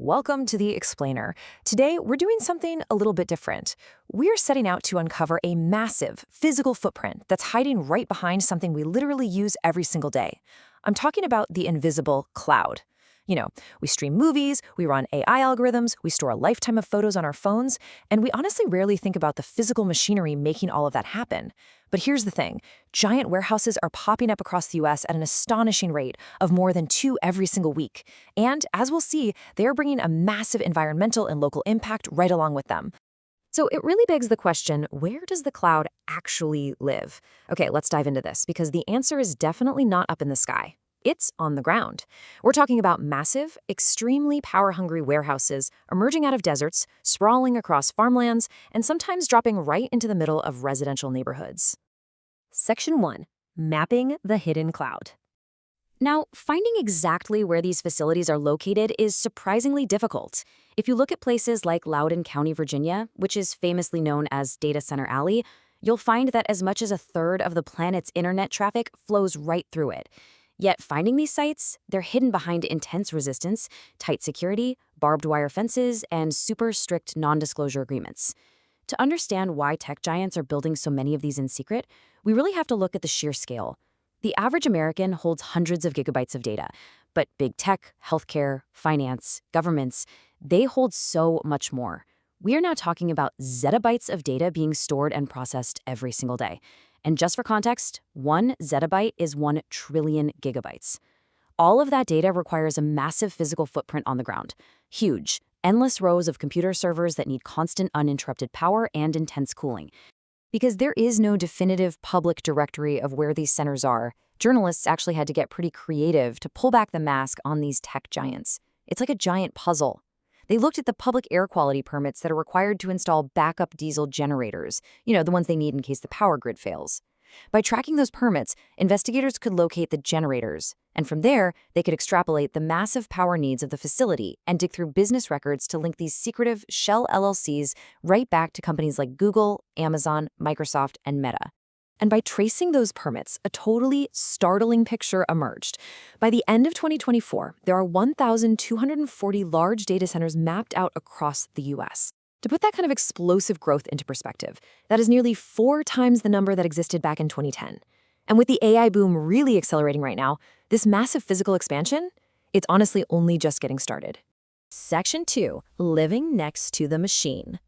Welcome to The Explainer. Today, we're doing something a little bit different. We're setting out to uncover a massive physical footprint that's hiding right behind something we literally use every single day. I'm talking about the invisible cloud. We stream movies, we run AI algorithms, we store a lifetime of photos on our phones, and we honestly rarely think about the physical machinery making all of that happen. But here's the thing. Giant warehouses are popping up across the US at an astonishing rate of more than 2 every single week. And as we'll see, they're bringing a massive environmental and local impact right along with them. So it really begs the question, where does the cloud actually live? Okay, let's dive into this, because the answer is definitely not up in the sky. It's on the ground. We're talking about massive, extremely power-hungry warehouses emerging out of deserts, sprawling across farmlands, and sometimes dropping right into the middle of residential neighborhoods. Section 1. Mapping the hidden cloud. Now, finding exactly where these facilities are located is surprisingly difficult. If you look at places like Loudoun County, Virginia, which is famously known as Data Center Alley, you'll find that as much as a third of the planet's internet traffic flows right through it. Yet finding these sites, they're hidden behind intense resistance, tight security, barbed wire fences, and super strict non-disclosure agreements. To understand why tech giants are building so many of these in secret, we really have to look at the sheer scale. The average American holds hundreds of gigabytes of data, but big tech, healthcare, finance, governments, they hold so much more. We are now talking about zettabytes of data being stored and processed every single day. And just for context, 1 zettabyte is 1 trillion gigabytes. All of that data requires a massive physical footprint on the ground. Huge, endless rows of computer servers that need constant uninterrupted power and intense cooling. Because there is no definitive public directory of where these centers are, journalists actually had to get pretty creative to pull back the mask on these tech giants. It's like a giant puzzle. They looked at the public air quality permits that are required to install backup diesel generators, the ones they need in case the power grid fails. By tracking those permits, investigators could locate the generators, and from there, they could extrapolate the massive power needs of the facility and dig through business records to link these secretive shell LLCs right back to companies like Google, Amazon, Microsoft, and Meta. And by tracing those permits, a totally startling picture emerged. By the end of 2024, there are 1,240 large data centers mapped out across the US. To put that kind of explosive growth into perspective, that is nearly 4 times the number that existed back in 2010. And with the AI boom really accelerating right now, this massive physical expansion, it's honestly only just getting started. Section 2. Living next to the machine.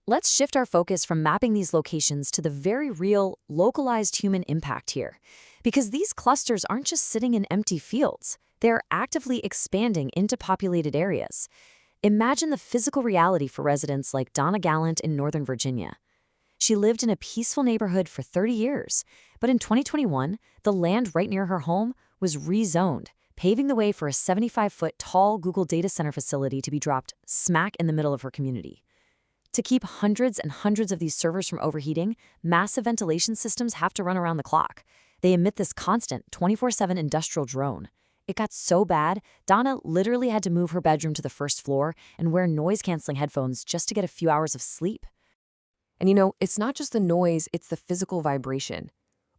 Let's shift our focus from mapping these locations to the very real, localized human impact here. Because these clusters aren't just sitting in empty fields, they're actively expanding into populated areas. Imagine the physical reality for residents like Donna Gallant in Northern Virginia. She lived in a peaceful neighborhood for 30 years, but in 2021, the land right near her home was rezoned, paving the way for a 75-foot tall Google data center facility to be dropped smack in the middle of her community. To keep hundreds and hundreds of these servers from overheating, massive ventilation systems have to run around the clock. They emit this constant 24/7 industrial drone. It got so bad, Donna literally had to move her bedroom to the first floor and wear noise-canceling headphones just to get a few hours of sleep. And it's not just the noise, it's the physical vibration.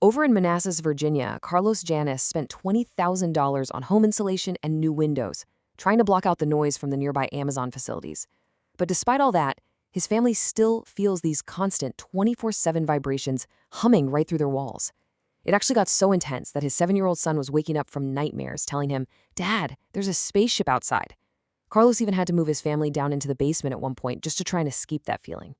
Over in Manassas, Virginia, Carlos Janis spent $20,000 on home insulation and new windows, trying to block out the noise from the nearby Amazon facilities. But despite all that, his family still feels these constant 24/7 vibrations humming right through their walls. It actually got so intense that his 7-year-old son was waking up from nightmares telling him, "Dad, there's a spaceship outside." Carlos even had to move his family down into the basement at one point just to try and escape that feeling.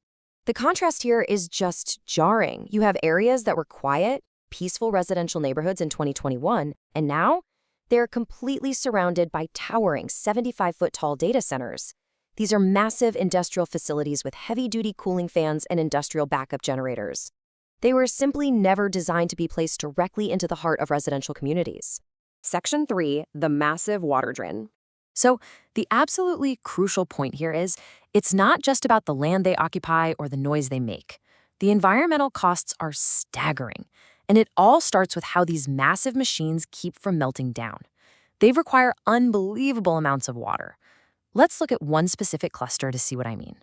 The contrast here is just jarring. You have areas that were quiet, peaceful residential neighborhoods in 2021, and now they're completely surrounded by towering 75-foot-tall data centers. These are massive industrial facilities with heavy-duty cooling fans and industrial backup generators. They were simply never designed to be placed directly into the heart of residential communities. Section 3. The massive water drain. So the absolutely crucial point here is, it's not just about the land they occupy or the noise they make. The environmental costs are staggering, and it all starts with how these massive machines keep from melting down. They require unbelievable amounts of water. Let's look at one specific cluster to see what I mean.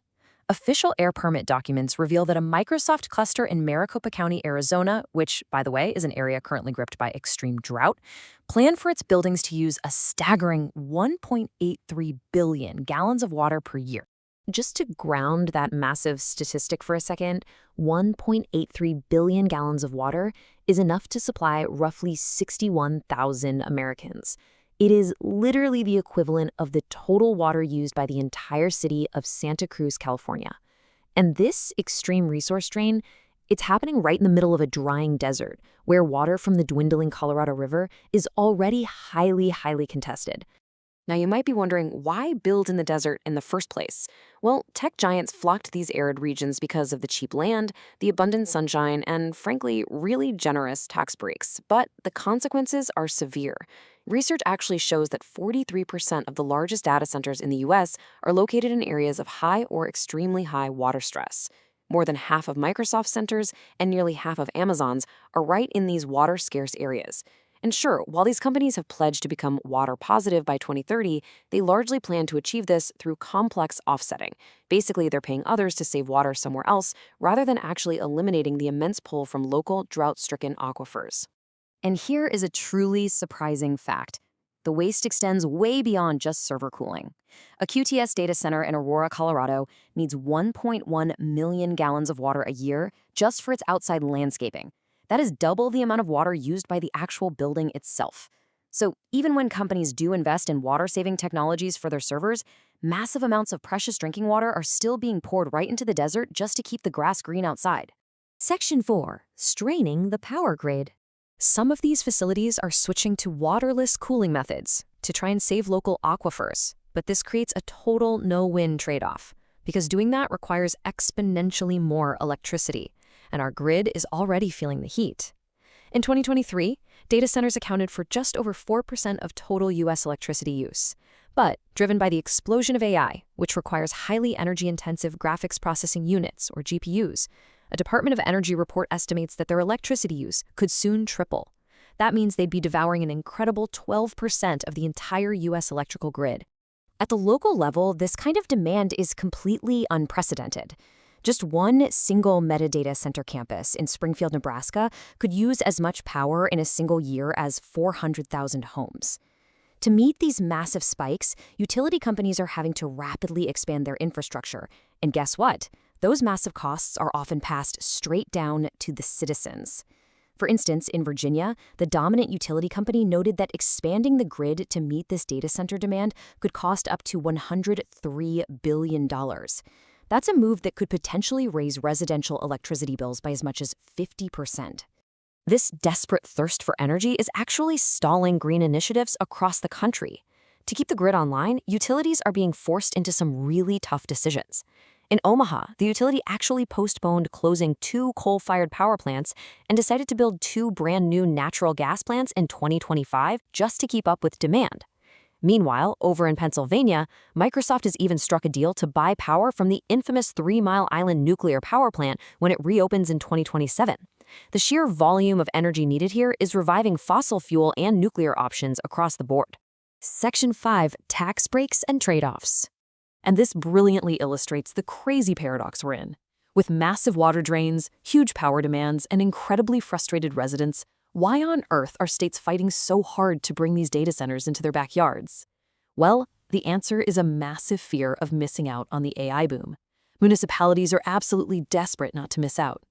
Official air permit documents reveal that a Microsoft cluster in Maricopa County, Arizona, which, by the way, is an area currently gripped by extreme drought, planned for its buildings to use a staggering 1.83 billion gallons of water per year. Just to ground that massive statistic for a second, 1.83 billion gallons of water is enough to supply roughly 61,000 Americans. It is literally the equivalent of the total water used by the entire city of Santa Cruz, California. And this extreme resource drain, it's happening right in the middle of a drying desert, where water from the dwindling Colorado River is already highly contested. Now, you might be wondering, why build in the desert in the first place? Well, tech giants flocked these arid regions because of the cheap land, the abundant sunshine, and frankly, really generous tax breaks. But the consequences are severe. Research actually shows that 43% of the largest data centers in the US are located in areas of high or extremely high water stress. More than half of Microsoft centers and nearly half of Amazon's are right in these water-scarce areas. And sure, while these companies have pledged to become water positive by 2030, they largely plan to achieve this through complex offsetting. Basically, they're paying others to save water somewhere else rather than actually eliminating the immense pull from local drought-stricken aquifers. And here is a truly surprising fact. The waste extends way beyond just server cooling. A QTS data center in Aurora, Colorado needs 1.1 million gallons of water a year just for its outside landscaping. That is double the amount of water used by the actual building itself. So even when companies do invest in water-saving technologies for their servers, massive amounts of precious drinking water are still being poured right into the desert just to keep the grass green outside. Section 4. Straining the power grid. Some of these facilities are switching to waterless cooling methods to try and save local aquifers, but this creates a total no-win trade-off, because doing that requires exponentially more electricity, and our grid is already feeling the heat. In 2023, data centers accounted for just over 4% of total U.S. electricity use. But driven by the explosion of AI, which requires highly energy-intensive graphics processing units, or GPUs, a Department of Energy report estimates that their electricity use could soon triple. That means they'd be devouring an incredible 12% of the entire U.S. electrical grid. At the local level, this kind of demand is completely unprecedented. Just one single metadata center campus in Springfield, Nebraska, could use as much power in a single year as 400,000 homes. To meet these massive spikes, utility companies are having to rapidly expand their infrastructure. And guess what? Those massive costs are often passed straight down to the citizens. For instance, in Virginia, the dominant utility company noted that expanding the grid to meet this data center demand could cost up to $103 billion. That's a move that could potentially raise residential electricity bills by as much as 50%. This desperate thirst for energy is actually stalling green initiatives across the country. To keep the grid online, utilities are being forced into some really tough decisions. In Omaha, the utility actually postponed closing 2 coal-fired power plants and decided to build 2 brand-new natural gas plants in 2025 just to keep up with demand. Meanwhile, over in Pennsylvania, Microsoft has even struck a deal to buy power from the infamous 3 Mile Island nuclear power plant when it reopens in 2027. The sheer volume of energy needed here is reviving fossil fuel and nuclear options across the board. Section 5. Tax breaks and trade-offs. And this brilliantly illustrates the crazy paradox we're in. With massive water drains, huge power demands, and incredibly frustrated residents, why on earth are states fighting so hard to bring these data centers into their backyards? Well, the answer is a massive fear of missing out on the AI boom. Municipalities are absolutely desperate not to miss out.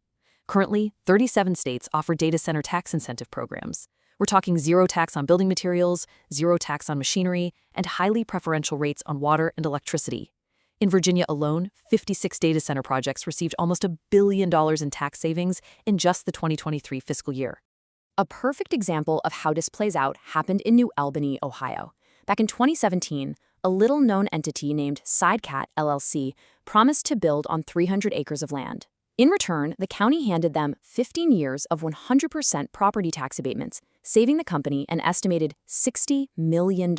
Currently, 37 states offer data center tax incentive programs. We're talking zero tax on building materials, zero tax on machinery, and highly preferential rates on water and electricity. In Virginia alone, 56 data center projects received almost $1 billion in tax savings in just the 2023 fiscal year. A perfect example of how this plays out happened in New Albany, Ohio. Back in 2017, a little-known entity named Sidecat LLC promised to build on 300 acres of land. In return, the county handed them 15 years of 100% property tax abatements, saving the company an estimated $60 million.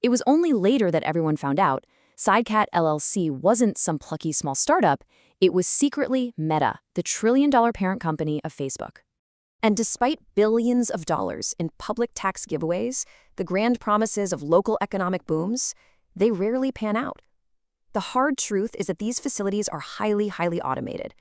It was only later that everyone found out Sidecat LLC wasn't some plucky small startup, it was secretly Meta, the trillion-dollar parent company of Facebook. And despite billions of dollars in public tax giveaways, the grand promises of local economic booms, they rarely pan out. The hard truth is that these facilities are highly automated.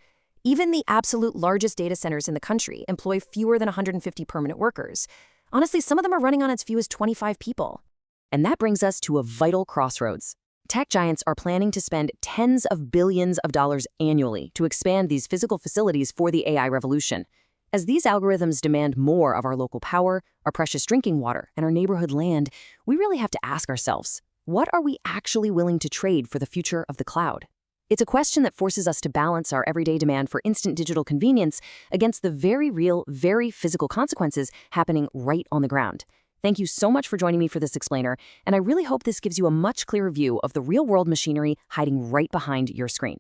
Even the absolute largest data centers in the country employ fewer than 150 permanent workers. Honestly, some of them are running on as few as 25 people. And that brings us to a vital crossroads. Tech giants are planning to spend tens of billions of dollars annually to expand these physical facilities for the AI revolution. As these algorithms demand more of our local power, our precious drinking water, and our neighborhood land, we really have to ask ourselves, what are we actually willing to trade for the future of the cloud? It's a question that forces us to balance our everyday demand for instant digital convenience against the very real, very physical consequences happening right on the ground. Thank you so much for joining me for this explainer, and I really hope this gives you a much clearer view of the real-world machinery hiding right behind your screen.